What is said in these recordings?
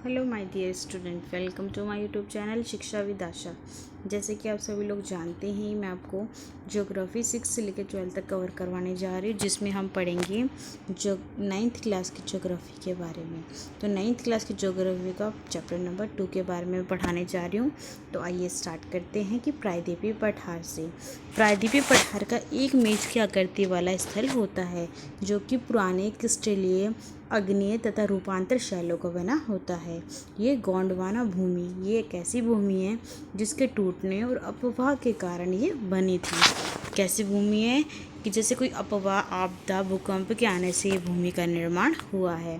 Hello my dear student, welcome to my YouTube channel Shiksha with Asha. जैसे कि आप सभी लोग जानते हैं, मैं आपको ज्योग्राफी 6 से लेकर 12 तक कवर करवाने जा रही हूँ, जिसमें हम पढ़ेंगे जो 9th क्लास की ज्योग्राफी के बारे में। तो 9th क्लास की ज्योग्राफी का चैप्टर नंबर 2 के बारे में पढ़ाने जा रही हूँ। तो आइए स्टार्ट करते हैं कि प्रायद्वीपीय पठार से। प्रायद्वीपीय पठार का एक मेज की आकृति वाला स्थल होता है जो कि पुराने क्रिस्टलीय, आग्नेय तथा रूपांतर शैलों का बना होता है। ये गोंडवाना भूमि ये एक ऐसी भूमि है जिसके टूटने और अपवाह के कारण ये बनी थी। कैसी भूमि है कि जैसे कोई अपवाह, आपदा, भूकंप के आने से ये भूमि का निर्माण हुआ है।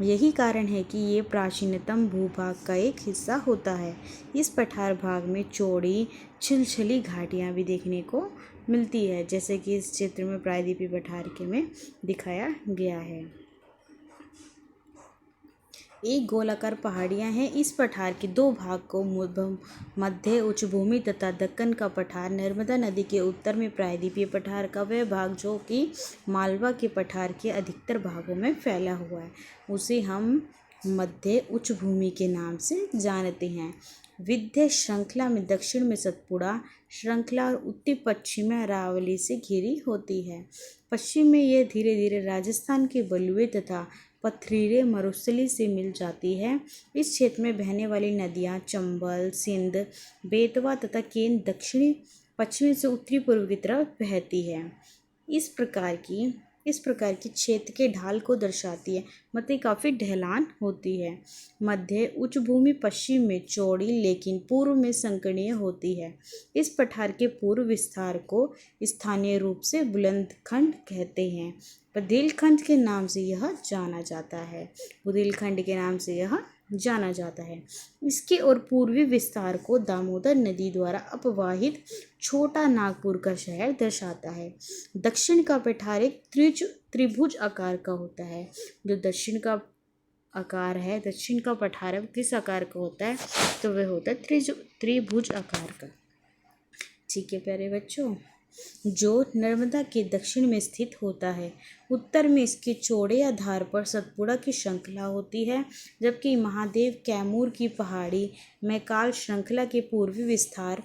यही कारण है कि ये प्राचीनतम भूभाग का एक हिस्सा होता है। इस पठार भाग में चौड़ी छिलछली घाटियाँ भी देखने को मिलती है, जैसे कि इस चित्र में प्रायद्वीपीय पठार के में दिखाया गया है। एक गोलाकार पहाड़ियाँ हैं। इस पठार के दो भाग को मध्य उच्च भूमि तथा दक्कन का पठार, नर्मदा नदी के उत्तर में प्रायद्वीपीय पठार का वह भाग जो कि मालवा के पठार के अधिकतर भागों में फैला हुआ है, उसे हम मध्य उच्च भूमि के नाम से जानते हैं। विंध्य श्रृंखला में दक्षिण में सतपुड़ा श्रृंखला और उत्तर पश्चिम में अरावली से घिरी होती है। पश्चिम में यह धीरे धीरे राजस्थान के बलुए तथा पथरीले मरुस्थली से मिल जाती है। इस क्षेत्र में बहने वाली नदियाँ चंबल, सिंध, बेतवा तथा केन दक्षिणी पश्चिमी से उत्तरी पूर्व की तरफ बहती है। इस प्रकार की क्षेत्र के ढाल को दर्शाती है, मतलब काफ़ी ढलान होती है। मध्य उच्च भूमि पश्चिम में चौड़ी लेकिन पूर्व में संकीर्ण होती है। इस पठार के पूर्व विस्तार को स्थानीय रूप से बुंदेलखंड कहते हैं। बुंदेलखंड के नाम से यह जाना जाता है। बुंदेलखंड के नाम से यह जाना जाता है। इसके और पूर्वी विस्तार को दामोदर नदी द्वारा अपवाहित छोटा नागपुर का शहर दर्शाता है। दक्षिण का पठार एक त्रिभुज आकार का होता है। जो दक्षिण का आकार है, दक्षिण का पठार किस आकार का होता है, तो वह होता है त्रिभुज आकार का। ठीक है प्यारे बच्चों, जो नर्मदा के दक्षिण में स्थित होता है। उत्तर में इसके चौड़े आधार पर सतपुड़ा की श्रृंखला होती है, जबकि महादेव कैमूर की पहाड़ी मैकाल श्रृंखला के पूर्वी विस्तार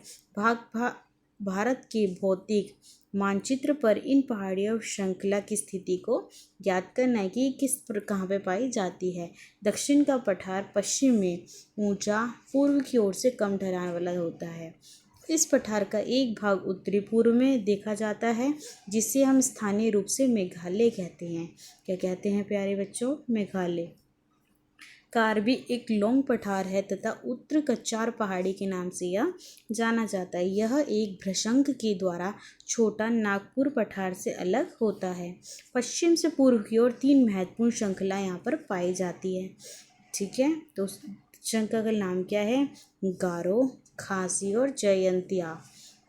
भारत के भौतिक मानचित्र पर इन पहाड़ियों श्रृंखला की स्थिति को ज्ञात करना है कि कहाँ पे पाई जाती है। दक्षिण का पठार पश्चिम में ऊंचा, पूर्व की ओर से कम ढलान वाला होता है। इस पठार का एक भाग उत्तरी पूर्व में देखा जाता है, जिसे हम स्थानीय रूप से मेघालय कहते हैं। क्या कहते हैं प्यारे बच्चों? मेघालय। कार्बी एक लौंग पठार है तथा उत्तर कच्चार पहाड़ी के नाम से यह जाना जाता है। यह एक भ्रशंक के द्वारा छोटा नागपुर पठार से अलग होता है। पश्चिम से पूर्व की ओर 3 महत्वपूर्ण श्रृंखला यहाँ पर पाई जाती है। ठीक है, तो श्रृंखला का नाम क्या है? गारो, खासी और जयंतिया।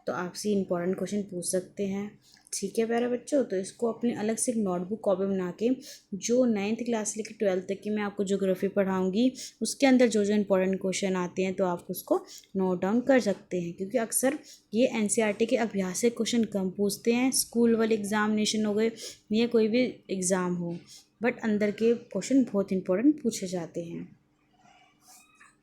तो आपसे इंपॉर्टेंट क्वेश्चन पूछ सकते हैं। ठीक है प्यारे बच्चों, तो इसको अपने अलग से एक नोटबुक कॉपी बना के जो 9th क्लास से लेकर 12th तक की मैं आपको ज्योग्राफी पढ़ाऊंगी, उसके अंदर जो जो इंपॉर्टेंट क्वेश्चन आते हैं तो आप उसको नोट डाउन कर सकते हैं, क्योंकि अक्सर ये NCERT के अभ्यास से क्वेश्चन कम पूछते हैं। स्कूल वाले एग्जामिनेशन हो गए या कोई भी एग्ज़ाम हो, बट अंदर के क्वेश्चन बहुत इंपॉर्टेंट पूछे जाते हैं।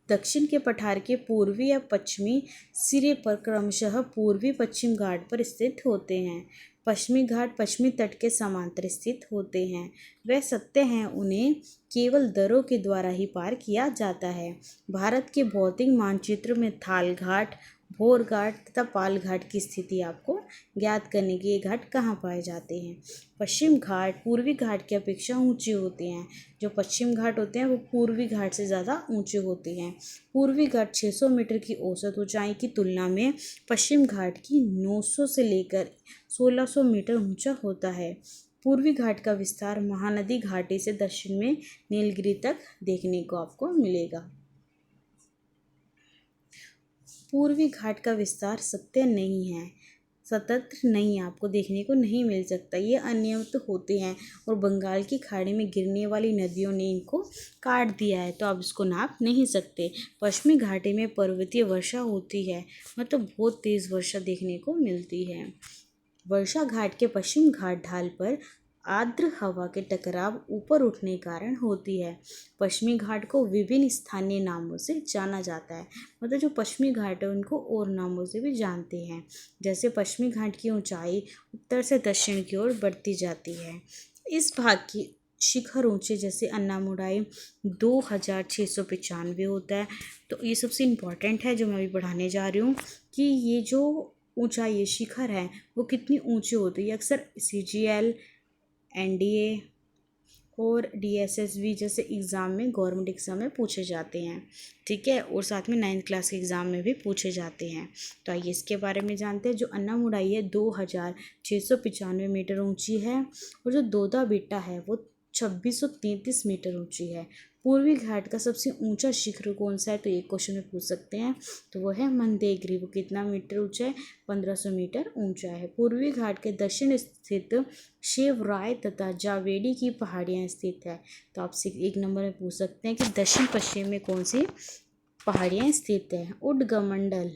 दक्षिण के पठार के पूर्वी या पश्चिमी सिरे पर क्रमशः पूर्वी पश्चिम घाट पर स्थित होते हैं। पश्चिमी घाट पश्चिमी तट के समांतर स्थित होते हैं। वह सत्य हैं, उन्हें केवल दरों के द्वारा ही पार किया जाता है। भारत के भौतिक मानचित्र में थाल घाट, भोर घाट तथा पाल घाट की स्थिति आपको ज्ञात करने की ये घाट कहाँ पाए जाते हैं। पश्चिम घाट पूर्वी घाट की अपेक्षा ऊंचे होते हैं। जो पश्चिम घाट होते हैं वो पूर्वी घाट से ज़्यादा ऊंचे होते हैं। पूर्वी घाट 600 मीटर की औसत ऊंचाई की तुलना में पश्चिम घाट की 900 से लेकर 1600 मीटर ऊंचा होता है। पूर्वी घाट का विस्तार महानदी घाटी से दक्षिण में नीलगिरी तक देखने को आपको मिलेगा। पूर्वी घाट का विस्तार सत्य नहीं है, स्वतंत्र नहीं, आपको देखने को नहीं मिल सकता। ये अनियमित होते हैं और बंगाल की खाड़ी में गिरने वाली नदियों ने इनको काट दिया है, तो आप इसको नाप नहीं सकते। पश्चिमी घाटी में पर्वतीय वर्षा होती है, मतलब बहुत तेज़ वर्षा देखने को मिलती है। वर्षा घाट के पश्चिम घाट ढाल पर आर्द्र हवा के टकराव ऊपर उठने के कारण होती है। पश्चिमी घाट को विभिन्न स्थानीय नामों से जाना जाता है, मतलब जो पश्चिमी घाट है उनको और नामों से भी जानते हैं। जैसे पश्चिमी घाट की ऊंचाई उत्तर से दक्षिण की ओर बढ़ती जाती है। इस भाग की शिखर ऊंचे जैसे अन्नामुडाई 2695 होता है। तो ये सबसे इम्पॉर्टेंट है जो मैं अभी पढ़ाने जा रही हूँ कि ये जो ऊंचाई ये शिखर है वो कितनी ऊंची होती है। अक्सर CGL, NDA और DSSB जैसे एग्ज़ाम में, गवर्नमेंट एग्ज़ाम में पूछे जाते हैं, ठीक है, और साथ में 9th क्लास के एग्ज़ाम में भी पूछे जाते हैं। तो आइए इसके बारे में जानते हैं। जो अन्नामुडाई है 2695 मीटर ऊंची है और जो दोदा बेटा है वो 2633 मीटर ऊंची है। पूर्वी घाट का सबसे ऊंचा शिखर कौन सा है, तो एक क्वेश्चन में पूछ सकते हैं, तो वो है मंदेगिरी। वो कितना मीटर ऊंचा है, 1500 मीटर ऊंचा है। पूर्वी घाट के दक्षिण स्थित शिवराय तथा जावेरी की पहाड़ियाँ स्थित है। तो आपसे एक नंबर में पूछ सकते हैं कि दक्षिण पश्चिम में कौन सी पहाड़ियाँ स्थित है। उद्गमंडल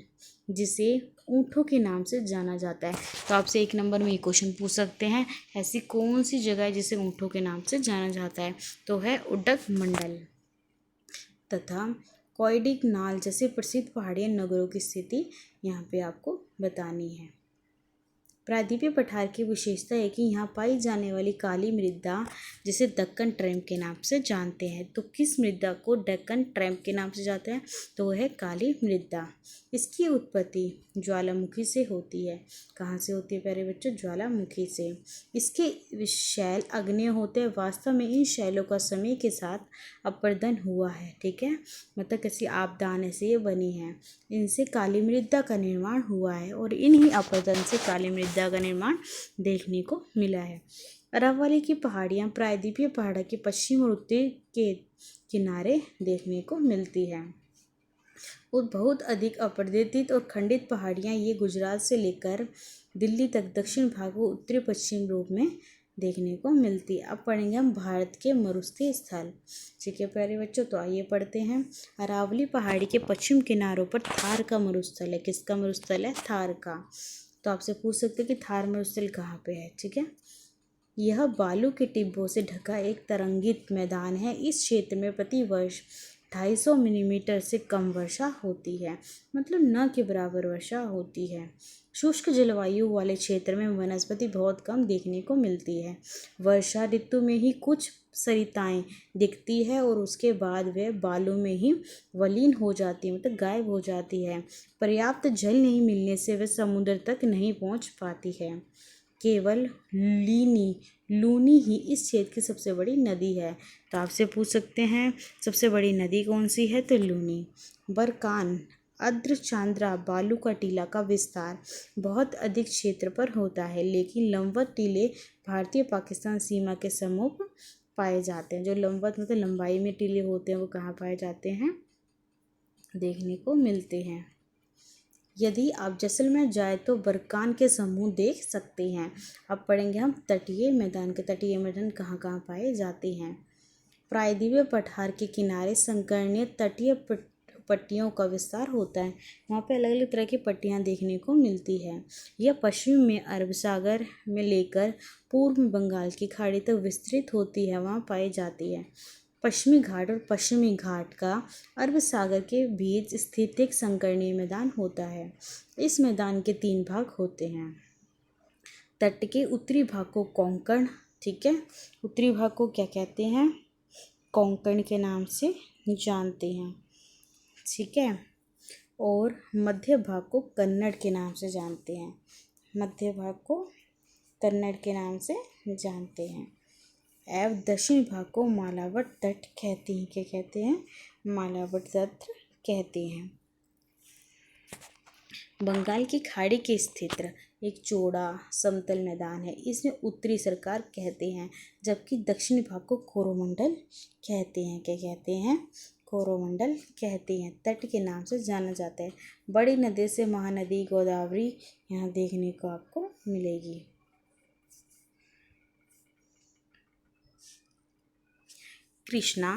जिसे ऊँटों के नाम से जाना जाता है। तो आपसे एक नंबर में ये क्वेश्चन पूछ सकते हैं, ऐसी कौन सी जगह है जिसे ऊँटों के नाम से जाना जाता है, तो है उद्गमंडल। तथा कोइडिकनाल जैसे प्रसिद्ध पहाड़ियाँ नगरों की स्थिति यहाँ पे आपको बतानी है। प्रायद्वीपीय पठार की विशेषता है कि यहाँ पाई जाने वाली काली मृदा जिसे दक्कन ट्रैम्प के नाम से जानते हैं। तो किस मृदा को दक्कन ट्रैम्प के नाम से जानते हैं, तो वह है काली मृदा। इसकी उत्पत्ति ज्वालामुखी से होती है। कहाँ से होती है प्यारे बच्चों, ज्वालामुखी से। इसके शैल अग्नेय होते हैं। वास्तव में इन शैलों का समय के साथ अपरदन हुआ है, ठीक है, मतलब किसी आपदान ऐसे ये बनी है, इनसे काली मृदा का निर्माण हुआ है और इन्हीं अपरदन से काली मृदा का निर्माण देखने को मिला है। अरावली की पहाड़ियाँ प्रायद्वीपीय पहाड़ के पश्चिम और उत्तरी के किनारे देखने को मिलती है। और बहुत अधिक अपरदित और खंडित पहाड़ियाँ ये गुजरात से लेकर दिल्ली तक दक्षिण भाग को उत्तरी पश्चिम रूप में देखने को मिलती है। अब पढ़ेंगे हम भारत के मरुस्थलीय स्थल, ठीक है प्यारे बच्चों। तो आइए पढ़ते हैं। अरावली पहाड़ी के पश्चिम किनारों पर थार का मरुस्थल है। किसका मरुस्थल है, थार का। तो आपसे पूछ सकते हैं कि थार मरुस्थल कहाँ पे है, ठीक है। यह बालू के टिब्बों से ढका एक तरंगित मैदान है। इस क्षेत्र में प्रति वर्ष 250 मिलीमीटर से कम वर्षा होती है, मतलब न के बराबर वर्षा होती है। शुष्क जलवायु वाले क्षेत्र में वनस्पति बहुत कम देखने को मिलती है। वर्षा ऋतु में ही कुछ सरिताएं दिखती है और उसके बाद वे बालू में ही विलीन हो जाती है, मतलब गायब हो जाती है। पर्याप्त जल नहीं मिलने से वे समुद्र तक नहीं पहुंच पाती है। केवल लूनी ही इस क्षेत्र की सबसे बड़ी नदी है। तो आपसे पूछ सकते हैं सबसे बड़ी नदी कौन सी है, तो लूनी। बरकान अर्धचांद्रा बालू का टीला का विस्तार बहुत अधिक क्षेत्र पर होता है, लेकिन लंबवत टीले भारतीय पाकिस्तान सीमा के सम्मुख पाए जाते हैं। जो लंबवत मतलब लंबाई में टीले होते हैं वो कहाँ पाए जाते हैं, देखने को मिलते हैं। यदि आप जैसलमेर जाए तो बरकान के समूह देख सकते हैं। अब पढ़ेंगे हम तटीय मैदान के। तटीय मैदान कहाँ कहाँ पाए जाते हैं। प्रायद्वीपीय पठार के किनारे संकरणीय तटीय पट्टियों का विस्तार होता है। वहाँ पे अलग अलग तरह की पट्टियाँ देखने को मिलती है। यह पश्चिम में अरब सागर में लेकर पूर्व में बंगाल की खाड़ी तक विस्तृत होती है, वहाँ पाई जाती है। पश्चिमी घाट और पश्चिमी घाट का अरब सागर के बीच स्थित एक संकरणीय मैदान होता है। इस मैदान के 3 भाग होते हैं। तट के उत्तरी भाग को कोंकण, ठीक है, उत्तरी भाग को क्या कहते हैं, कोंकण के नाम से जानते हैं, ठीक है, और मध्य भाग को कन्नड़ के नाम से जानते हैं। मध्य भाग को कन्नड़ के नाम से जानते हैं। एवं दक्षिण भाग को मालाबार तट कहते हैं। क्या कहते हैं, मालाबार तट कहते हैं। बंगाल की खाड़ी के स्थित एक चौड़ा समतल मैदान है, इसमें उत्तरी सरकार कहते हैं, जबकि दक्षिणी भाग को कोरोमंडल कहते हैं। क्या कहते हैं, कोरोमंडल कहते हैं। तट के नाम से जाना जाता है। बड़ी नदी से महानदी गोदावरी यहाँ देखने को आपको मिलेगी। कृष्णा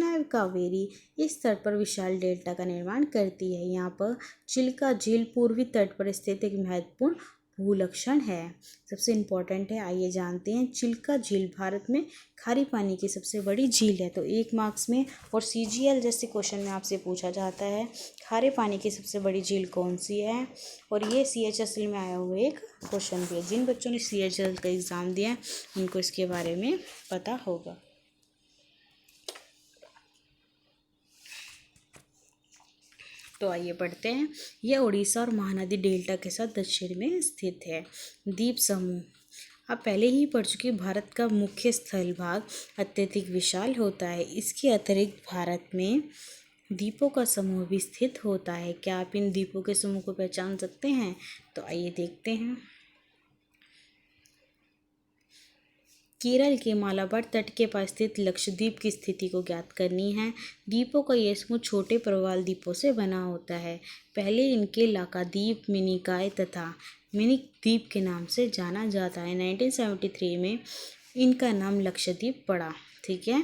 एवं कावेरी इस तट पर विशाल डेल्टा का निर्माण करती है। यहाँ पर चिल्का झील पूर्वी तट पर स्थित एक महत्वपूर्ण भूलक्षण है। सबसे इम्पोर्टेंट है, आइए जानते हैं। चिल्का झील भारत में खारे पानी की सबसे बड़ी झील है। तो 1 मार्क्स में और CGL जैसे क्वेश्चन में आपसे पूछा जाता है खारे पानी की सबसे बड़ी झील कौन सी है। और ये CHSL में आया हुआ एक क्वेश्चन भी है। जिन बच्चों ने CHSL का एग्ज़ाम दिया है उनको इसके बारे में पता होगा। तो आइए पढ़ते हैं। यह उड़ीसा और महानदी डेल्टा के साथ दक्षिण में स्थित है। द्वीप समूह आप पहले ही पढ़ चुके। भारत का मुख्य स्थल भाग अत्यधिक विशाल होता है। इसके अतिरिक्त भारत में द्वीपों का समूह भी स्थित होता है। क्या आप इन द्वीपों के समूह को पहचान सकते हैं? तो आइए देखते हैं। केरल के मालाबार तट के पास स्थित लक्षद्वीप की स्थिति को ज्ञात करनी है। द्वीपों का यह समूह छोटे प्रवाल द्वीपों से बना होता है। पहले इनके लाकाद्वीप, मिनिकॉय तथा मिनिक द्वीप के नाम से जाना जाता है। 1973 में इनका नाम लक्षद्वीप पड़ा। ठीक है।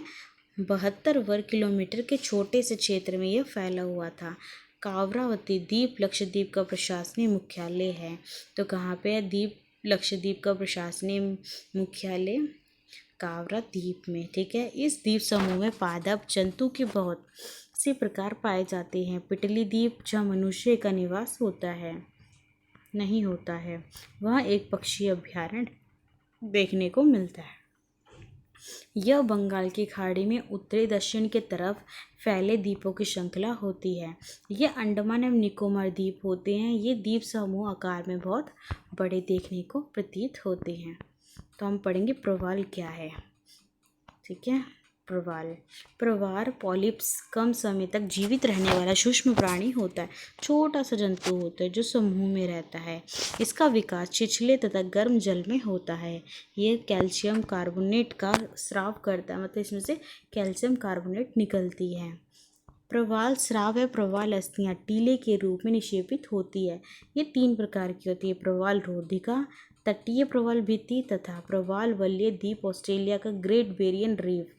72 वर्ग किलोमीटर के छोटे से क्षेत्र में यह फैला हुआ था। कावरावती द्वीप लक्षद्वीप का प्रशासनिक मुख्यालय है। तो कहाँ पे है द्वीप लक्षद्वीप का प्रशासनिक मुख्यालय? कावरा द्वीप में। ठीक है। इस द्वीप समूह में पादप जंतु के बहुत से प्रकार पाए जाते हैं। पिटली द्वीप जहाँ मनुष्य का निवास होता है नहीं होता है, वहाँ एक पक्षी अभयारण्य देखने को मिलता है। यह बंगाल की खाड़ी में उत्तरी दक्षिण के तरफ फैले द्वीपों की श्रृंखला होती है। यह अंडमान एवं निकोबार द्वीप होते हैं। ये द्वीप समूह आकार में बहुत बड़े देखने को प्रतीत होते हैं। तो हम पढ़ेंगे प्रवाल क्या है। ठीक है। प्रवाल पॉलिप्स कम समय तक जीवित रहने वाला सूक्ष्म प्राणी होता है। छोटा सा जंतु होता है जो समूह में रहता है। इसका विकास छिछले तथा गर्म जल में होता है। ये कैल्शियम कार्बोनेट का स्राव करता है, मतलब इसमें से कैल्शियम कार्बोनेट निकलती है। प्रवाल स्राव है प्रवाल अस्थियाँ टीले के रूप में निक्षेपित होती है। ये 3 प्रकार की होती है। प्रवाल रोधिका, तटीय प्रवाल भित्ति तथा प्रवाल वलय द्वीप ऑस्ट्रेलिया का ग्रेट बैरियर रीफ।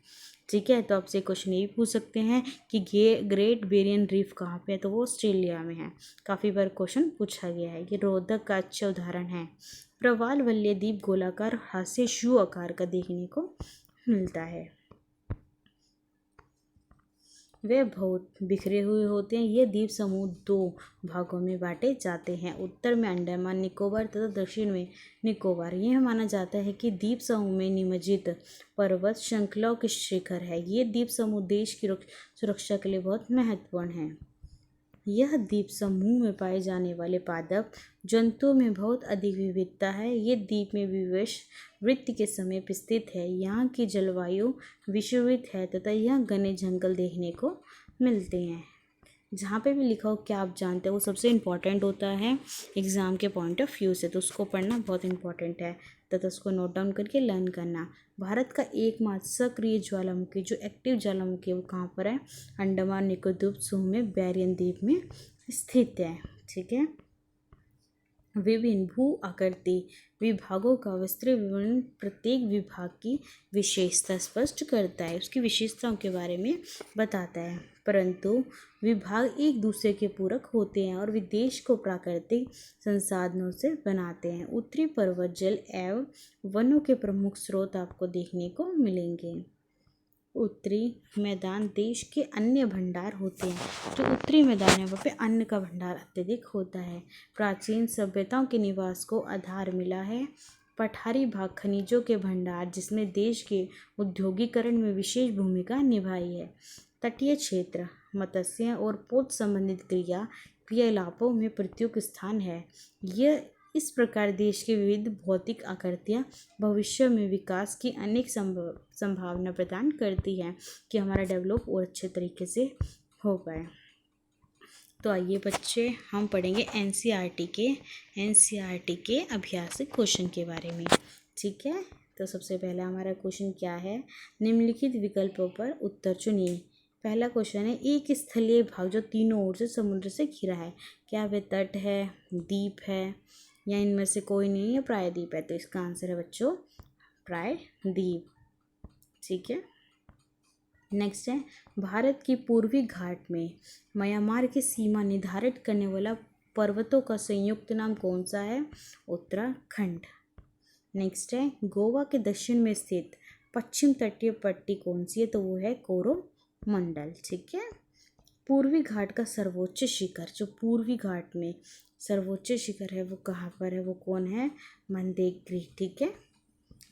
ठीक है। तो आपसे क्वेश्चन ये भी पूछ सकते हैं कि ग्रेट बैरियर रीफ कहाँ पे है, तो वो ऑस्ट्रेलिया में है। काफ़ी बार क्वेश्चन पूछा गया है। ये रोधक का अच्छा उदाहरण है। प्रवाल वलय द्वीप गोलाकार हाथ से शू आकार का देखने को मिलता है। वे बहुत बिखरे हुए होते हैं। ये द्वीप समूह 2 भागों में बांटे जाते हैं। उत्तर में अंडमान निकोबार तथा दक्षिण में निकोबार। यह माना जाता है कि द्वीप समूह में निमज्जित पर्वत श्रृंखलाओं के शिखर है। ये द्वीप समूह देश की सुरक्षा के लिए बहुत महत्वपूर्ण है। यह द्वीप समूह में पाए जाने वाले पादप जंतुओं में बहुत अधिक विविधता है। ये द्वीप में विषुववृत्त के समीप स्थित है। यहाँ की जलवायु विषुववृत्त है तथा यहाँ घने जंगल देखने को मिलते हैं। जहाँ पे भी लिखा हो क्या आप जानते हो वो सबसे इम्पॉर्टेंट होता है एग्ज़ाम के पॉइंट ऑफ व्यू से, तो उसको पढ़ना बहुत इम्पॉर्टेंट है तथा उसको नोट डाउन करके लर्न करना। भारत का एकमात्र सक्रिय ज्वालामुखी जो एक्टिव ज्वालामुखी है वो कहाँ पर है? अंडमान निकोबार समूह में बैरियर द्वीप में स्थित है। ठीक है। विभिन्न भू आकृति विभागों का विस्तृत विवरण प्रत्येक विभाग की विशेषता स्पष्ट करता है, उसकी विशेषताओं के बारे में बताता है। परंतु विभाग एक दूसरे के पूरक होते हैं और वे देश को प्राकृतिक संसाधनों से बनाते हैं। उत्तरी पर्वत जल एवं वनों के प्रमुख स्रोत आपको देखने को मिलेंगे। उत्तरी मैदान देश के अन्य भंडार होते हैं। जो उत्तरी मैदान है वहाँ पे अन्न का भंडार अत्यधिक होता है। प्राचीन सभ्यताओं के निवास को आधार मिला है। पठारी भाग खनिजों के भंडार जिसने देश के औद्योगिकरण में विशेष भूमिका निभाई है। तटीय क्षेत्र मत्स्य और पोत संबंधित क्रियाकलापों में प्रमुख स्थान है। यह इस प्रकार देश की विविध भौतिक आकृतियाँ भविष्य में विकास की अनेक संभावना प्रदान करती हैं कि हमारा डेवलप और अच्छे तरीके से हो पाए। तो आइए बच्चे हम पढ़ेंगे एनसीईआरटी के अभ्यासिक क्वेश्चन के बारे में। ठीक है। तो सबसे पहला हमारा क्वेश्चन क्या है? निम्नलिखित विकल्पों पर उत्तर चुनिए। पहला क्वेश्चन है एक स्थलीय भाग जो तीनों ओर से समुद्र से घिरा है। क्या वह तट है, द्वीप है या इनमें से कोई नहीं है, प्रायद्वीप है? तो इसका आंसर है बच्चों प्रायद्वीप। ठीक है। नेक्स्ट है भारत की पूर्वी घाट में म्यांमार की सीमा निर्धारित करने वाला पर्वतों का संयुक्त नाम कौन सा है? उत्तराखंड। नेक्स्ट है, गोवा के दक्षिण में स्थित पश्चिम तटीय पट्टी कौन सी है? तो वो है कोरोमंडल। ठीक है। पूर्वी घाट का सर्वोच्च शिखर, जो पूर्वी घाट में सर्वोच्च शिखर है वो कहाँ पर है? वो कौन है? मंदोग्री। ठीक है,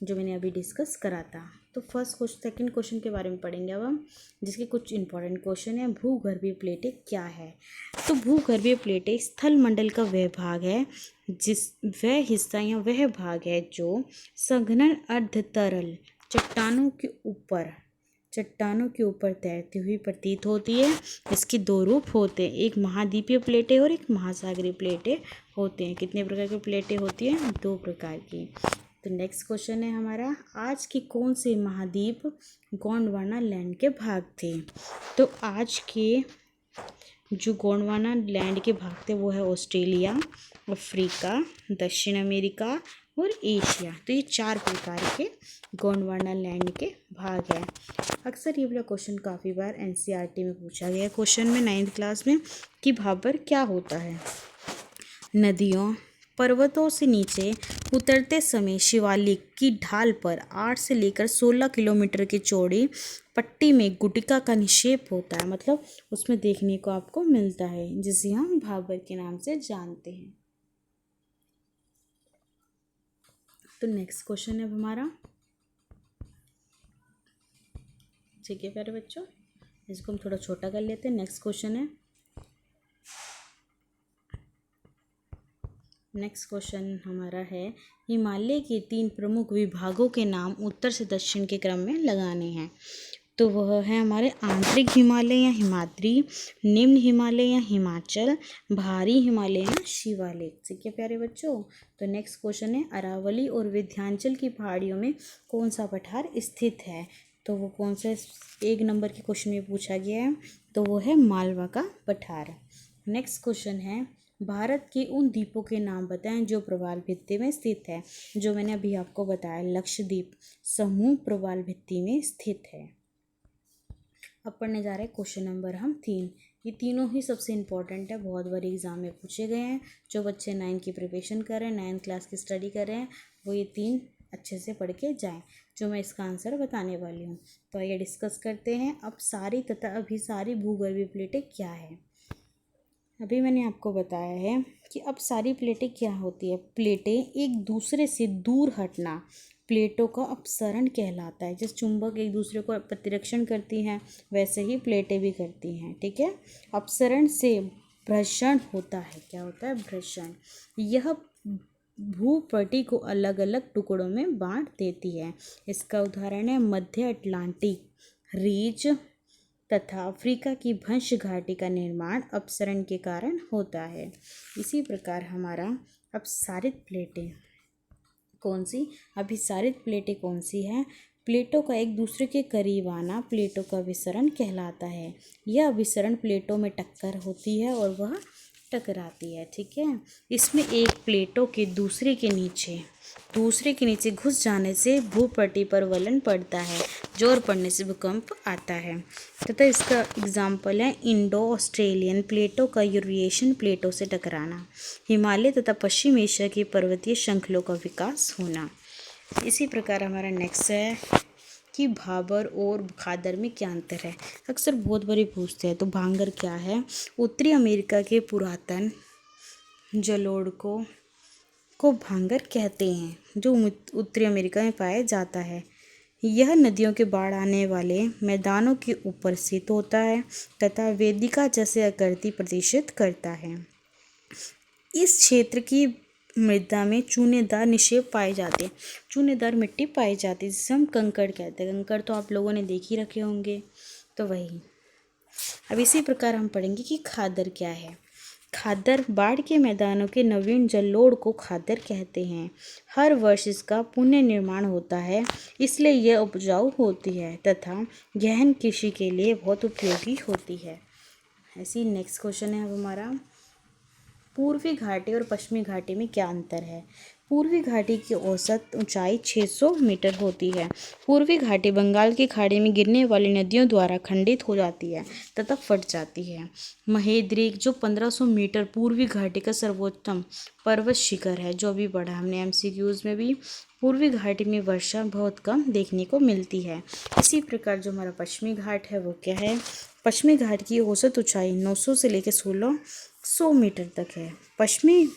जो मैंने अभी डिस्कस करा था। तो फर्स्ट क्वेश्चन, सेकंड क्वेश्चन के बारे में पढ़ेंगे अब हम, जिसके कुछ इंपॉर्टेंट क्वेश्चन है। भूगर्भीय प्लेटें क्या है? तो भूगर्भीय प्लेटें स्थल मंडल का वह भाग है, वह हिस्सा या वह भाग है जो संघनन अर्ध तरल चट्टानों के ऊपर तैरती हुई प्रतीत होती है। इसके दो रूप होते हैं, एक महाद्वीपीय प्लेटें और एक महासागरीय प्लेटें होते हैं। कितने प्रकार की प्लेटें होती हैं? 2 प्रकार की। तो नेक्स्ट क्वेश्चन है हमारा, आज के कौन से महाद्वीप गोंडवाना लैंड के भाग थे? तो आज के जो गोंडवाना लैंड के भाग थे वो है ऑस्ट्रेलिया, अफ्रीका, दक्षिण अमेरिका और एशिया। तो ये 4 प्रकार के गोंडवाना लैंड के भाग हैं। अक्सर ये वाला क्वेश्चन काफ़ी बार एनसीईआरटी में पूछा गया है क्वेश्चन में 9th क्लास में, कि भाबर क्या होता है? नदियों, पर्वतों से नीचे उतरते समय शिवालिक की ढाल पर 8 से लेकर 16 किलोमीटर की चौड़ी पट्टी में गुटिका का निक्षेप होता है, मतलब उसमें देखने को आपको मिलता है, जिसे हम भाबर के नाम से जानते हैं। तो नेक्स्ट क्वेश्चन है हमारा, ठीक है प्यारे बच्चों, इसको हम थोड़ा छोटा कर लेते हैं। नेक्स्ट क्वेश्चन है, नेक्स्ट क्वेश्चन हमारा है, हिमालय के 3 प्रमुख विभागों के नाम उत्तर से दक्षिण के क्रम में लगाने हैं। तो वह है हमारे आंतरिक हिमालय या हिमाद्री, निम्न हिमालय या हिमाचल, भारी हिमालय या शिवालिक। ठीक है प्यारे बच्चों। तो नेक्स्ट क्वेश्चन है, अरावली और विंध्याचल की पहाड़ियों में कौन सा पठार स्थित है? तो वो कौन सा 1 नंबर के क्वेश्चन में पूछा गया है, तो वो है मालवा का पठार। नेक्स्ट क्वेश्चन है, भारत के उन द्वीपों के नाम बताएं जो प्रवाल भित्ति में स्थित है। जो मैंने अभी आपको बताया, लक्षद्वीप समूह प्रवाल भित्ति में स्थित है। अब पढ़ने जा रहे हैं क्वेश्चन नंबर हम 3। ये तीनों ही सबसे इम्पॉर्टेंट है, बहुत बार एग्जाम में पूछे गए हैं। जो बच्चे 9 की प्रिपरेशन कर रहे हैं, 9th क्लास की स्टडी कर रहे हैं, वो ये 3 अच्छे से पढ़ के जाएं, जो मैं इसका आंसर बताने वाली हूँ। तो आइए डिस्कस करते हैं। अब सारी तथा अभिसारी भूगर्भीय प्लेटें क्या है? अभी मैंने आपको बताया है कि अब सारी प्लेटें क्या होती है। प्लेटें एक दूसरे से दूर हटना प्लेटों का अपसरण कहलाता है। जैसे चुंबक एक दूसरे को प्रतिरक्षण करती हैं, वैसे ही प्लेटें भी करती हैं। ठीक है। अपसरण से भ्रषण होता है। क्या होता है? भ्रषण। यह भूपटल को अलग अलग टुकड़ों में बांट देती है। इसका उदाहरण है मध्य अटलांटिक रीज तथा अफ्रीका की भंश घाटी का निर्माण अपसरण के कारण होता है। इसी प्रकार हमारा अपसारित प्लेटें कौन सी, अभिसारित प्लेटें कौन सी है? प्लेटों का एक दूसरे के करीब आना प्लेटों का विसरण कहलाता है। यह विसरण प्लेटों में टक्कर होती है और वह टकराती है। ठीक है। इसमें एक प्लेटों के दूसरे के नीचे घुस जाने से भूपटल पर वलन पड़ता है, जोर पड़ने से भूकंप आता है। तथा इसका एग्जाम्पल है इंडो ऑस्ट्रेलियन प्लेटों का यूरेशियन प्लेटों से टकराना, हिमालय तथा पश्चिम एशिया की पर्वतीय श्रृंखलों का विकास होना। इसी प्रकार हमारा नेक्स्ट है कि भाबर और खादर में क्या अंतर है। अक्सर बहुत बारी पूछते हैं। तो भांगर क्या है? उत्तरी अमेरिका के पुरातन जलोढ़ को भांगर कहते हैं, जो उत्तरी अमेरिका में पाया जाता है। यह नदियों के बाढ़ आने वाले मैदानों के ऊपर स्थित होता है तथा वेदिका जैसे आकृति प्रदर्शित करता है। इस क्षेत्र की मृदा में चूनेदार निक्षेप पाए जाते हैं, चूनेदार मिट्टी पाई जाती है, जिसे हम कंकड़ कहते हैं। कंकड़ तो आप लोगों ने देख ही रखे होंगे। तो वही। अब इसी प्रकार हम पढ़ेंगे कि खादर क्या है। खादर बाढ़ के मैदानों के नवीन जलोढ़ को खादर कहते हैं। हर वर्ष इसका पुनर्निर्माण होता है, इसलिए यह उपजाऊ होती है तथा गहन कृषि के लिए बहुत उपयोगी होती है। ऐसी नेक्स्ट क्वेश्चन है अब हमारा, पूर्वी घाटी और पश्चिमी घाटी में क्या अंतर है? पूर्वी घाटी की औसत ऊंचाई 600 मीटर होती है। पूर्वी घाटी बंगाल की खाड़ी में गिरने वाली नदियों द्वारा खंडित हो जाती है तथा फट जाती है। महेंद्रगिरी जो 1500 मीटर पूर्वी घाटी का सर्वोच्चतम पर्वत शिखर है, जो अभी पढ़ा हमने एमसीक्यूज में भी। पूर्वी घाटी में वर्षा बहुत कम देखने को मिलती है। इसी प्रकार जो हमारा पश्चिमी घाट है वो क्या है? पश्चिमी घाट की औसत ऊंचाई 900 से लेकर 1600 मीटर तक है। पश्चिमी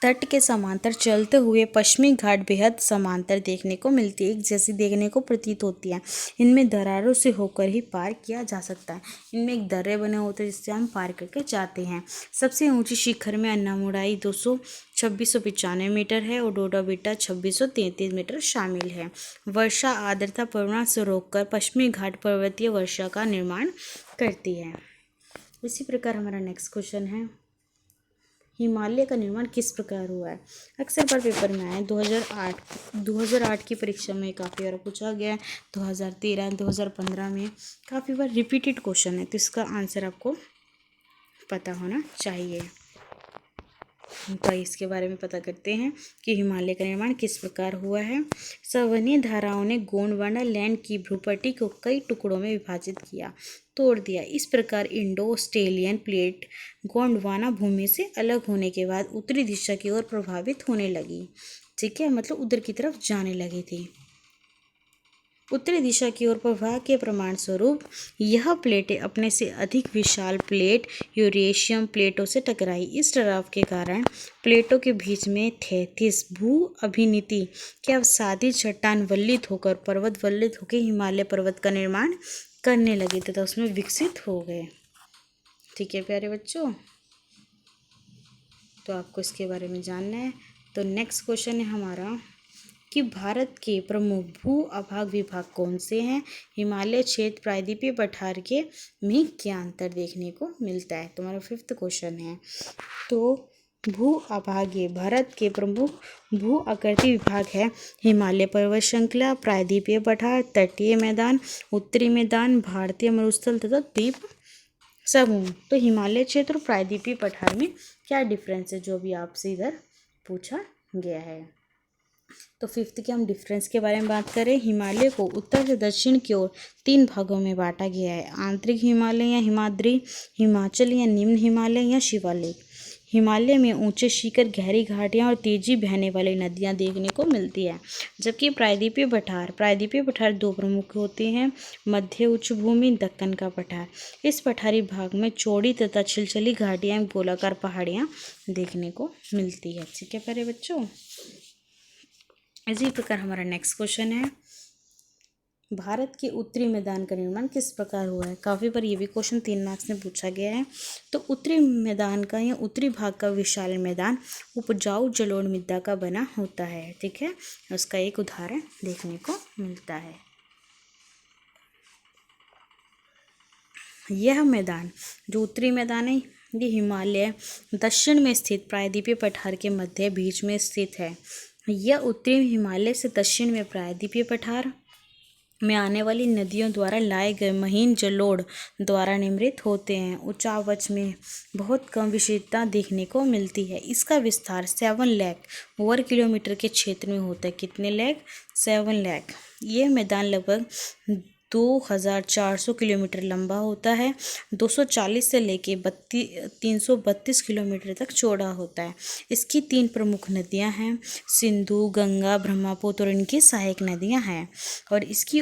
तट के समांतर चलते हुए पश्चिमी घाट बेहद समांतर देखने को मिलती है, एक जैसी देखने को प्रतीत होती है। इनमें दरारों से होकर ही पार किया जा सकता है। इनमें एक दर्रे बने होते हैं जिससे हम पार करके जाते हैं। सबसे ऊंची शिखर में अन्नामुड़ाई 2695 मीटर है और डोडा बेटा 2633 मीटर शामिल है। वर्षा आर्द्रता परिमाण से रोककर पश्चिमी घाट पर्वतीय वर्षा का निर्माण करती है। इसी प्रकार हमारा नेक्स्ट क्वेश्चन है, हिमालय का निर्माण किस प्रकार हुआ है? अक्सर बार पेपर में आए 2008 की परीक्षा में काफ़ी बार पूछा गया है। 2013 2015 में काफ़ी बार रिपीटेड क्वेश्चन है, तो इसका आंसर आपको पता होना चाहिए। तो इसके बारे में पता करते हैं कि हिमालय का निर्माण किस प्रकार हुआ है। सवर्णीय धाराओं ने गोंडवाना लैंड की भूपट्टी को कई टुकड़ों में विभाजित किया, तोड़ दिया। इस प्रकार इंडो ऑस्ट्रेलियन प्लेट गोंडवाना भूमि से अलग होने के बाद उत्तरी दिशा की ओर प्रभावित होने लगी। ठीक है, मतलब उधर की तरफ जाने लगी थी। उत्तरी दिशा की ओर प्रवाह के प्रमाण स्वरूप यह प्लेटें अपने से अधिक विशाल प्लेट यूरेशियम प्लेटों से टकराई। इस टकराव के कारण प्लेटों के बीच में थेथिस भू अभिनीति के अवसादी चट्टान वल्लित होकर पर्वत वल्लित होकर हिमालय पर्वत का निर्माण करने लगे तथा उसमें विकसित हो गए। ठीक है प्यारे बच्चों, तो आपको इसके बारे में जानना है। तो नेक्स्ट क्वेश्चन है हमारा कि भारत के प्रमुख भू अभाग विभाग कौन से हैं? हिमालय क्षेत्र प्रायद्वीपीय पठार के में क्या अंतर देखने को मिलता है? तुम्हारा 5th क्वेश्चन है। तो भू अभागीय भारत के प्रमुख भू आकृति विभाग है हिमालय पर्वत श्रृंखला, प्रायद्वीपीय पठार, तटीय मैदान, उत्तरी मैदान, भारतीय मरुस्थल तथा द्वीप समूह। तो हिमालय क्षेत्र और प्रायद्वीपीय पठार में क्या डिफरेंस है, जो भी आपसे इधर पूछा गया है। तो 5th के हम डिफरेंस के बारे में बात करें। हिमालय को उत्तर से दक्षिण की ओर 3 भागों में बांटा गया है, आंतरिक हिमालय या हिमाद्री, हिमाचल या निम्न हिमालय या शिवालिक। हिमालय में ऊंचे शिखर, गहरी घाटियां और तेजी बहने वाली नदियां देखने को मिलती है। जबकि प्रायद्वीपीय पठार 2 प्रमुख होते हैं, मध्य उच्च भूमि, दक्कन का पठार। इस पठारी भाग में चौड़ी तथा छिलछली घाटियां, गोलाकार पहाड़ियां देखने को मिलती है। ठीक है प्यारे बच्चों, इसी प्रकार हमारा नेक्स्ट क्वेश्चन है, भारत के उत्तरी मैदान का निर्माण किस प्रकार हुआ है? काफ़ी बार ये भी क्वेश्चन 3 मार्क्स में पूछा गया है। तो उत्तरी मैदान का या उत्तरी भाग का विशाल मैदान उपजाऊ जलोढ़ मृदा का बना होता है। ठीक है, उसका एक उदाहरण देखने को मिलता है। यह मैदान जो उत्तरी मैदान है ये हिमालय दक्षिण में स्थित प्रायद्वीपीय पठार के मध्य बीच में स्थित है। यह उत्तरी हिमालय से दक्षिण में प्रायद्वीपीय पठार में आने वाली नदियों द्वारा लाए गए महीन जलोढ़ द्वारा निर्मित होते हैं। उच्चावच में बहुत कम विशेषता देखने को मिलती है। इसका विस्तार 7 लाख वर्ग किलोमीटर के क्षेत्र में होता है। कितने लाख? 7 लाख। यह मैदान लगभग 2400 किलोमीटर लंबा होता है, 240 से लेके 332 किलोमीटर तक चौड़ा होता है। इसकी 3 प्रमुख नदियां हैं, सिंधु, गंगा, ब्रह्मपुत्र और इनकी सहायक नदियां हैं। और इसकी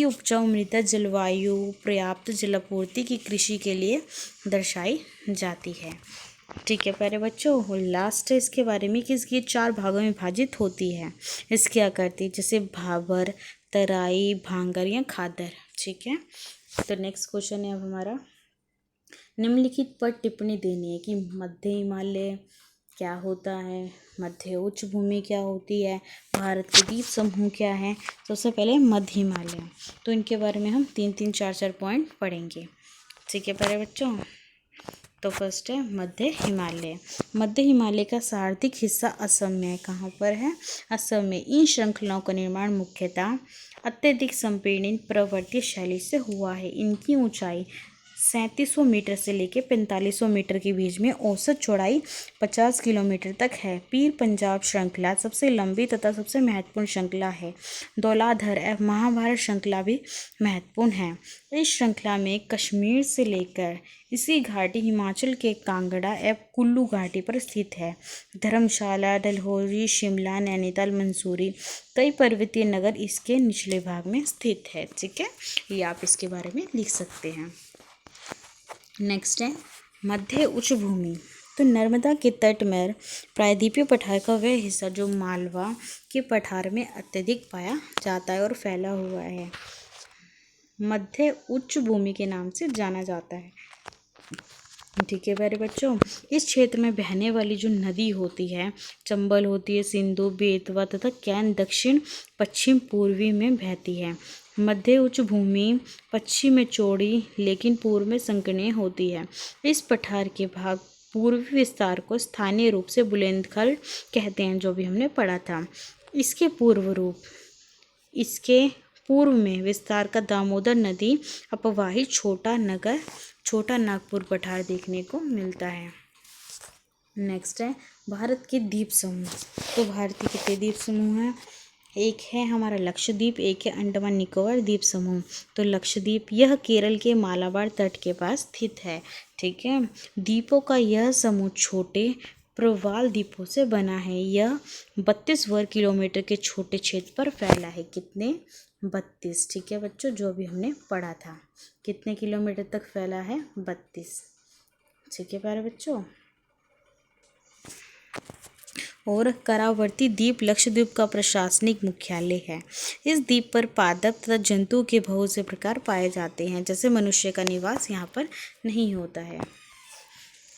उपजाऊ मृदा जलवायु पर्याप्त जलापूर्ति की कृषि के लिए दर्शाई जाती है। ठीक है प्यारे बच्चों, और लास्ट है इसके बारे में कि इसकी 4 भागों में विभाजित होती है। इसकी आकृति जैसे भाबर, तराई, भांगर या खादर। ठीक है, तो नेक्स्ट क्वेश्चन है अब हमारा, निम्नलिखित पर टिप्पणी देनी है कि मध्य हिमालय क्या होता है, मध्य उच्च भूमि क्या होती है, भारत के द्वीप समूह क्या है। सबसे पहले मध्य हिमालय, तो इनके बारे में हम 3-3, 4-4 पॉइंट पढ़ेंगे। ठीक है प्यारे बच्चों, तो फर्स्ट है मध्य हिमालय। मध्य हिमालय का सर्वाधिक हिस्सा असम में है। कहाँ पर है? असम में। इन श्रृंखलाओं का निर्माण मुख्यतः अत्यधिक संपीड़ित पर्वतीय शैली से हुआ है। इनकी ऊंचाई 3700 मीटर से लेकर 4500 मीटर के बीच में, औसत चौड़ाई 50 किलोमीटर तक है। पीर पंजाब श्रृंखला सबसे लंबी तथा सबसे महत्वपूर्ण श्रृंखला है। धौलाधर एवं महाभारत श्रृंखला भी महत्वपूर्ण है। इस श्रृंखला में कश्मीर से लेकर इसकी घाटी हिमाचल के कांगड़ा एवं कुल्लू घाटी पर स्थित है। धर्मशाला, डलहौजी, शिमला, नैनीताल, मंसूरी कई पर्वतीय नगर इसके निचले भाग में स्थित है। ठीक है, ये आप इसके बारे में लिख सकते हैं। नेक्स्ट है मध्य उच्च भूमि। तो नर्मदा के तट में प्रायद्वीपीय पठार का वह हिस्सा जो मालवा के पठार में अत्यधिक पाया जाता है और फैला हुआ है, मध्य उच्च भूमि के नाम से जाना जाता है। ठीक है प्यारे बच्चों, इस क्षेत्र में बहने वाली जो नदी होती है, चंबल होती है, सिंधु, बेतवा तथा कैन दक्षिण पश्चिम पूर्वी में बहती है। मध्य उच्च भूमि पश्चिम में चौड़ी लेकिन पूर्व में संकीर्ण होती है। इस पठार के भाग पूर्वी विस्तार को स्थानीय रूप से बुलंदखंड कहते हैं, जो भी हमने पढ़ा था। इसके पूर्व में विस्तार का दामोदर नदी अपवाही छोटा नागपुर पठार देखने को मिलता है। नेक्स्ट है भारत के द्वीप समूह। तो भारत के कितने द्वीप समूह हैं? एक है हमारा लक्षद्वीप, एक है अंडमान निकोबार द्वीप समूह। तो लक्षद्वीप यह केरल के मालाबार तट के पास स्थित है। ठीक है, द्वीपों का यह समूह छोटे प्रवाल द्वीपों से बना है। यह 32 वर्ग किलोमीटर के छोटे क्षेत्र पर फैला है। कितने? 32। ठीक है बच्चों, जो भी हमने पढ़ा था, कितने किलोमीटर तक फैला है? 32। ठीक है प्यारे बच्चों, और करावर्ती द्वीप लक्षद्वीप का प्रशासनिक मुख्यालय है। इस द्वीप पर पादप तथा जंतु के बहुत से प्रकार पाए जाते हैं, जैसे मनुष्य का निवास यहाँ पर नहीं होता है।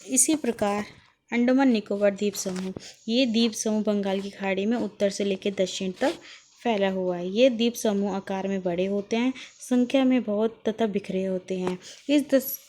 इसी प्रकार अंडमान निकोबार द्वीप समूह, ये द्वीप समूह बंगाल की खाड़ी में उत्तर से लेकर दक्षिण तक फैला हुआ है। ये द्वीप समूह आकार में बड़े होते हैं, संख्या में बहुत तथा बिखरे होते हैं। इस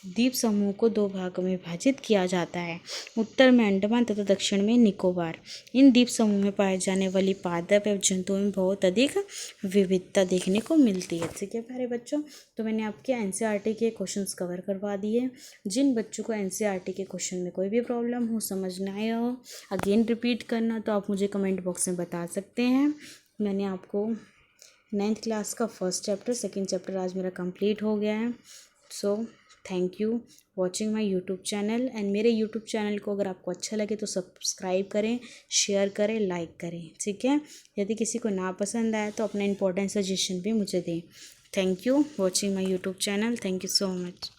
द्वीप समूह को 2 भागों में विभाजित किया जाता है, उत्तर में अंडमान तथा दक्षिण में निकोबार। इन द्वीप समूह में पाए जाने वाली पादप एवं जंतुओं में बहुत अधिक विविधता देखने को मिलती है। ठीक है प्यारे बच्चों, तो मैंने आपके एनसीईआरटी के क्वेश्चंस कवर करवा दिए। जिन बच्चों को एनसीईआरटी के क्वेश्चन में कोई भी प्रॉब्लम हो, समझ ना आया हो, अगेन रिपीट करना, तो आप मुझे कमेंट बॉक्स में बता सकते हैं। मैंने आपको 9th क्लास का फर्स्ट चैप्टर, सेकंड चैप्टर आज मेरा कंप्लीट हो गया है। So thank you watching my YouTube channel. And मेरे यूट्यूब चैनल को अगर आपको अच्छा लगे तो सब्सक्राइब करें, शेयर करें, लाइक करें। ठीक है, यदि किसी को ना पसंद आए तो अपना इंपॉर्टेंट सजेशन भी मुझे दें। Thank you watching my YouTube channel. Thank you so much.